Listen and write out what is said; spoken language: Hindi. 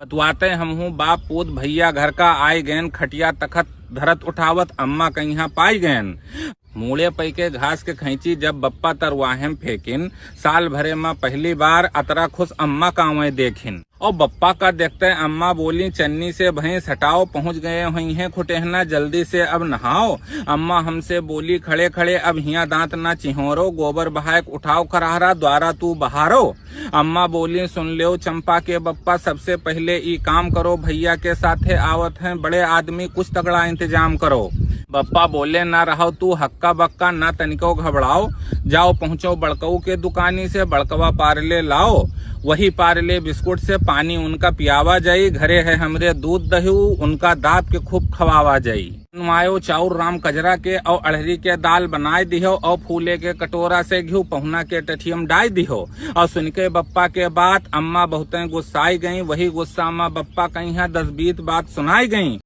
बतवाते हम हूँ बाप पूत भैया घर का आय गैन, खटिया तखत धरत उठावत अम्मा कहीं पाई गैन। मूड़े पै के घास के खैंची जब बप्पा तरवाहें फेंकिन, साल भरे में पहली बार अतरा खुश अम्मा कांवे देखिन। और बप्पा का देखते अम्मा बोली, चन्नी से भैंस हटाओ, पहुंच गए हुई हैं खुटेहना, जल्दी से अब नहाओ। अम्मा हमसे बोली, खड़े खड़े अब हिया दांत ना चिहोरो, गोबर बहायक उठाओ खराहरा, द्वारा तू बहारो। अम्मा बोली, सुन लो चंपा के बप्पा, सबसे पहले ई काम करो, भैया के साथे आवत हैं बड़े आदमी, कुछ तगड़ा इंतजाम करो। बप्पा बोले, ना रहो तू हक्का बक्का, ना तनिको घबराओ, जाओ पहुंचो बड़कऊ के दुकानी से, बड़कवा पार्ले लाओ, वही पार्ले बिस्कुट से पानी उनका पियावा जाई, घरे है हमरे दूध दही, उनका दांत के खूब खवावा जाई। नुआयो चाउर राम कजरा के और अड़हरी के दाल बनाए दिहो, और फूले के कटोरा से घी पहुना के टठियम डाई दिहो। और सुन के बप्पा के बात अम्मा बहुत गुस्साई गई, वही गुस्सा में बप्पा कहीं 10-20 बात सुनाई गई।